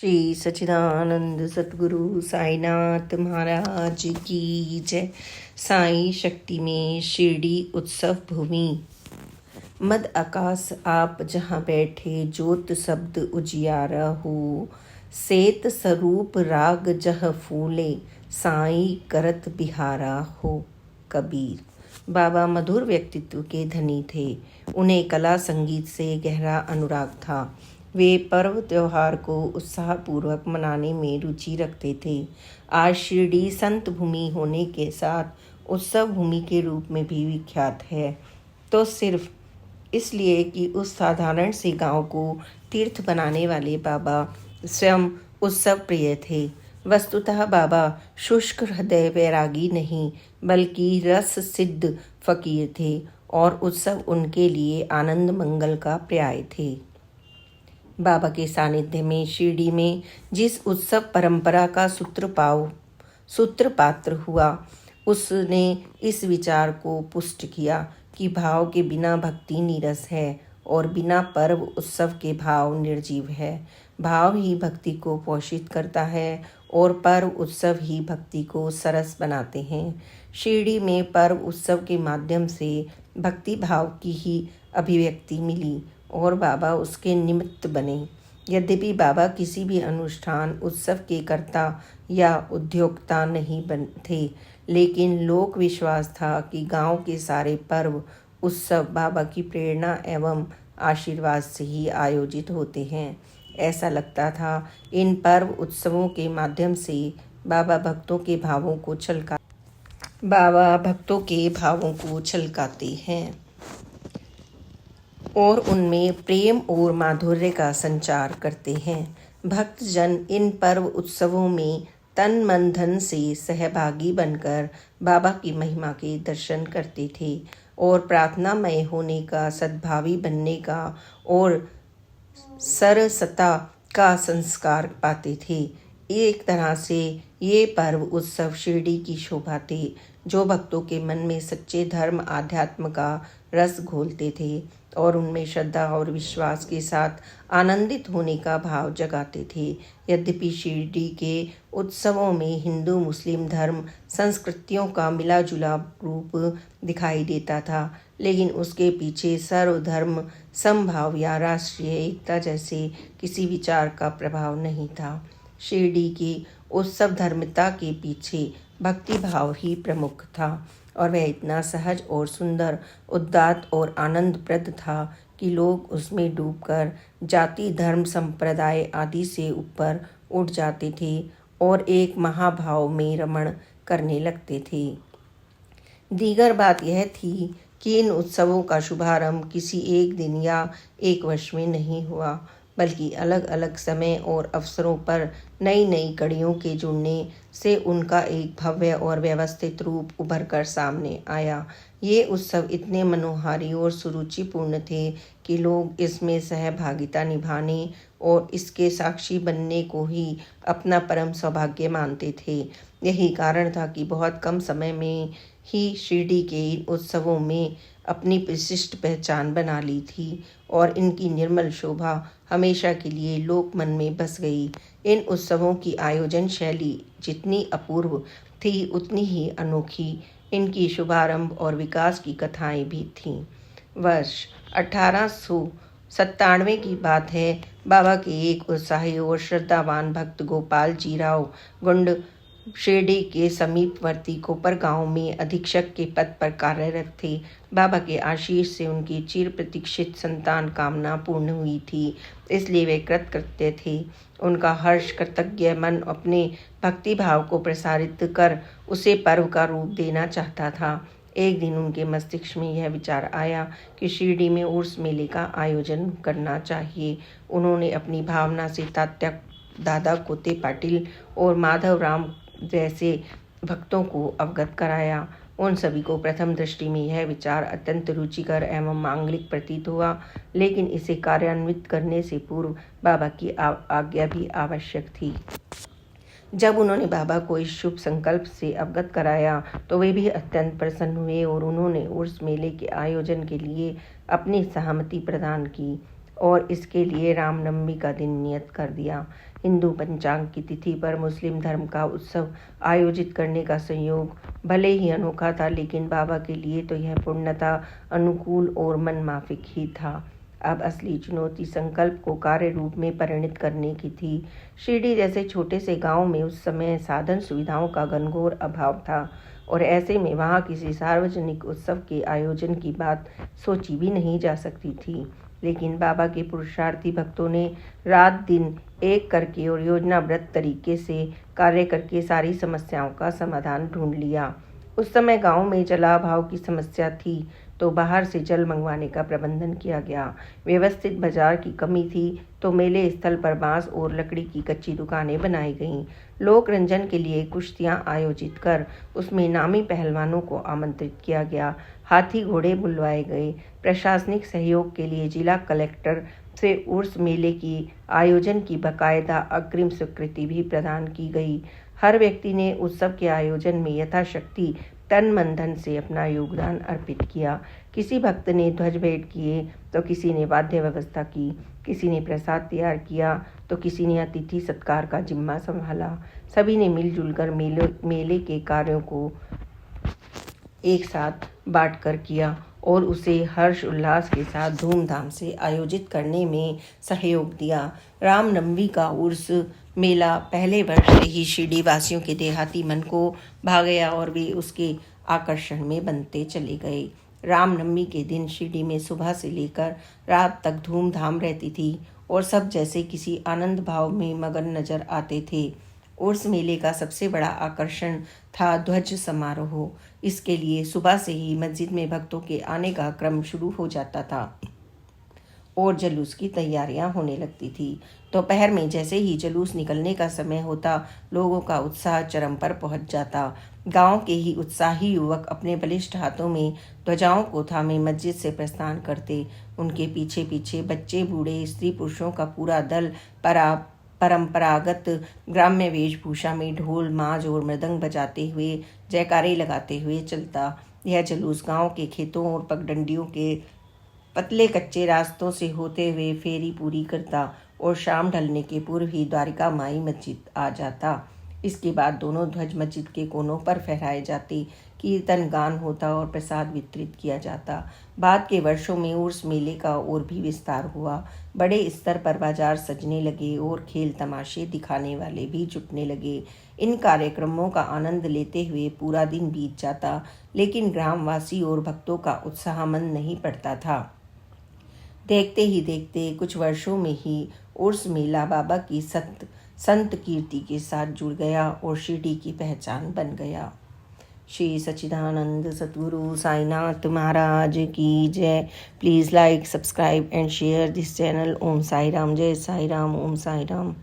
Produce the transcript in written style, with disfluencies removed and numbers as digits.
श्री सच्चिदानंद सतगुरु साईनाथ महाराज की जय। साई शक्ति में शिरडी उत्सव भूमि। मद आकाश आप जहाँ बैठे, ज्योत शब्द उजियारा हो। सेत स्वरूप राग जह फूले, साई करत बिहारा हो। कबीर। बाबा मधुर व्यक्तित्व के धनी थे। उन्हें कला संगीत से गहरा अनुराग था। वे पर्व त्योहार को उत्साहपूर्वक मनाने में रुचि रखते थे। आज शिरडी संत भूमि होने के साथ उत्सव भूमि के रूप में भी विख्यात है, तो सिर्फ इसलिए कि उस साधारण से गांव को तीर्थ बनाने वाले बाबा स्वयं उत्सव प्रिय थे। वस्तुतः बाबा शुष्क हृदय वैरागी नहीं, बल्कि रस सिद्ध फकीर थे और उत्सव उनके लिए आनंद मंगल का पर्याय थे। बाबा के सानिध्य में शिरडी में जिस उत्सव परंपरा का सूत्रपात्र हुआ, उसने इस विचार को पुष्ट किया कि भाव के बिना भक्ति नीरस है और बिना पर्व उत्सव के भाव निर्जीव है। भाव ही भक्ति को पोषित करता है और पर्व उत्सव ही भक्ति को सरस बनाते हैं। शिरडी में पर्व उत्सव के माध्यम से भक्ति भाव की ही अभिव्यक्ति मिली और बाबा उसके निमित्त बने। यद्यपि बाबा किसी भी अनुष्ठान उत्सव के कर्ता या उद्योक्ता नहीं थे, लेकिन लोक विश्वास था कि गांव के सारे पर्व उत्सव बाबा की प्रेरणा एवं आशीर्वाद से ही आयोजित होते हैं। ऐसा लगता था इन पर्व उत्सवों के माध्यम से बाबा भक्तों के भावों को छलकाते हैं और उनमें प्रेम और माधुर्य का संचार करते हैं। भक्तजन इन पर्व उत्सवों में तन मन धन से सहभागी बनकर बाबा की महिमा के दर्शन करते थे और प्रार्थनामय होने का, सद्भावी बनने का और सरसता का संस्कार पाते थे। एक तरह से ये पर्व उत्सव शिरडी की शोभा थे, जो भक्तों के मन में सच्चे धर्म आध्यात्म का रस घोलते थे और उनमें श्रद्धा और विश्वास के साथ आनंदित होने का भाव जगाते थे। यद्यपि शिरडी के उत्सवों में हिंदू मुस्लिम धर्म संस्कृतियों का मिला जुला रूप दिखाई देता था, लेकिन उसके पीछे सर्वधर्म समभाव या राष्ट्रीय एकता जैसे किसी विचार का प्रभाव नहीं था। शिरडी के उत्सव धर्मिता के पीछे भक्ति भाव ही प्रमुख था और वह इतना सहज और सुंदर, उदात्त और आनंदप्रद था कि लोग उसमें डूबकर जाति धर्म संप्रदाय आदि से ऊपर उठ जाते थे और एक महाभाव में रमण करने लगते थे। दीगर बात यह थी कि इन उत्सवों का शुभारंभ किसी एक दिन या एक वर्ष में नहीं हुआ, बल्कि अलग अलग समय और अवसरों पर नई नई कड़ियों के जुड़ने से उनका एक भव्य और व्यवस्थित रूप उभर कर सामने आया। ये उत्सव इतने मनोहारी और सुरुचिपूर्ण थे कि लोग इसमें सहभागिता निभाने और इसके साक्षी बनने को ही अपना परम सौभाग्य मानते थे। यही कारण था कि बहुत कम समय में ही शिरडी के इन उत्सवों में अपनी विशिष्ट पहचान बना ली थी और इनकी निर्मल शोभा हमेशा के लिए लोक मन में बस गई। इन उत्सवों की आयोजन शैली जितनी अपूर्व थी, उतनी ही अनोखी इनकी शुभारंभ और विकास की कथाएं भी थीं। वर्ष 1897 की बात है। बाबा के एक उत्साही और श्रद्धावान भक्त गोपाल जी राव गुंड शिरडी के समीपवर्ती कोपर गांव में अधीक्षक के पद पर कार्यरत थे। बाबा के आशीष से उनकी चिर प्रतीक्षित संतान कामना पूर्ण हुई थी, इसलिए वे कृतकृत्य थे। उनका हर्ष कृतज्ञ मन अपने भक्ति भाव को प्रसारित कर उसे पर्व का रूप देना चाहता था। एक दिन उनके मस्तिष्क में यह विचार आया कि शिरडी में उर्स मेले का आयोजन करना चाहिए। उन्होंने अपनी भावना से तात्या दादा कोते पाटिल और माधव राम जैसे भक्तों को अवगत कराया। उन सभी को प्रथम दृष्टि में यह विचार अत्यंत रुचिकर एवं मांगलिक प्रतीत हुआ, लेकिन इसे कार्यान्वित करने से पूर्व बाबा की आज्ञा भी आवश्यक थी। जब उन्होंने बाबा को इस शुभ संकल्प से अवगत कराया तो वे भी अत्यंत प्रसन्न हुए और उन्होंने उर्स मेले के आयोजन के लिए अपनी सहमति प्रदान की। और इसके लिए रामनवमी का दिन नियत कर दिया। हिंदू पंचांग की तिथि पर मुस्लिम धर्म का उत्सव आयोजित करने का संयोग भले ही अनोखा था, लेकिन बाबा के लिए तो यह पूर्णतः अनुकूल और मनमाफिक ही था। अब असली चुनौती संकल्प को कार्य रूप में परिणत करने की थी। शिरडी जैसे छोटे से गांव में उस समय साधन सुविधाओं का घनघोर अभाव था और ऐसे में वहां किसी सार्वजनिक उत्सव के आयोजन की बात सोची भी नहीं जा सकती थी। लेकिन बाबा के पुरुषार्थी भक्तों ने रात दिन एक करके और योजनाबद्ध तरीके से कार्य करके सारी समस्याओं का समाधान ढूंढ लिया। उस समय गांव में जलाभाव की समस्या थी, तो बाहर से जल मंगवाने का प्रबंधन किया गया। व्यवस्थित बाजार की कमी थी, तो मेले स्थल पर बांस और लकड़ी की कच्ची दुकानें बनाई गईं। लोक रंजन के लिए कुश्तियां आयोजित कर उसमें नामी पहलवानों को आमंत्रित किया गया। हाथी घोड़े बुलवाए गए। प्रशासनिक सहयोग के लिए जिला कलेक्टर से उर्स मेले की आयोजन की बाकायदा अग्रिम स्वीकृति भी प्रदान की गई। हर व्यक्ति ने उत्सव के आयोजन में यथाशक्ति तन मन धन से अपना योगदान अर्पित किया। किसी भक्त ने ध्वज भेंट किए, तो किसी ने वाद्य व्यवस्था की, किसी ने प्रसाद तैयार किया, तो किसी ने अतिथि सत्कार का जिम्मा संभाला। सभी ने मिलजुल कर मेले के कार्यों को एक साथ बांटकर किया और उसे हर्ष उल्लास के साथ धूमधाम से आयोजित करने में सहयोग दिया। रामनवमी का उर्स मेला पहले वर्ष से ही शिरडी वासियों के देहाती मन को भा गया और वे उसके आकर्षण में बनते चले गए। रामनवमी के दिन शिरडी में सुबह से लेकर रात तक धूमधाम रहती थी और सब जैसे किसी आनंद भाव में मगन नजर आते थे। उर्स मेले का सबसे बड़ा आकर्षण था ध्वज समारोह। इसके लिए सुबह से ही मस्जिद में भक्तों के आने का क्रम शुरू हो जाता था और जुलूस की तैयारियां होने लगती थी। दोपहर में जैसे ही जुलूस निकलने का समय होता, लोगों का उत्साह चरम पर पहुंच जाता। गांव के ही उत्साही युवक अपने बलिष्ठ हाथों में ध्वजाओं को थामे मस्जिद से प्रस्थान करते। उनके पीछे पीछे बच्चे, बूढ़े, स्त्री पुरुषों का पूरा दल परंपरागत ग्राम्य वेशभूषा में ढोल, माज और मृदंग बजाते हुए, जयकारे लगाते हुए चलता। यह जुलूस गांव के खेतों और पगडंडियों के पतले कच्चे रास्तों से होते हुए फेरी पूरी करता और शाम ढलने के पूर्व ही द्वारिका माई मस्जिद आ जाता। इसके बाद दोनों ध्वज मस्जिद के कोनों पर फहराए जाते, कीर्तन गान होता और प्रसाद वितरित किया जाता। बाद के वर्षों में उर्स मेले का और भी विस्तार हुआ। बड़े स्तर पर बाजार सजने लगे और खेल तमाशे दिखाने वाले भी जुटने लगे। इन कार्यक्रमों का आनंद लेते हुए पूरा दिन बीत जाता, लेकिन ग्रामवासी और भक्तों का उत्साह मंद नहीं पड़ता था। देखते ही देखते कुछ वर्षों में ही उर्स मेला बाबा की संत कीर्ति के साथ जुड़ गया और शिरडी की पहचान बन गया। श्री सच्चिदानंद सद्गुरु साईनाथ महाराज की जय। Please like, subscribe and share this channel. Om Sai Ram. जय साई राम। ओम साई राम।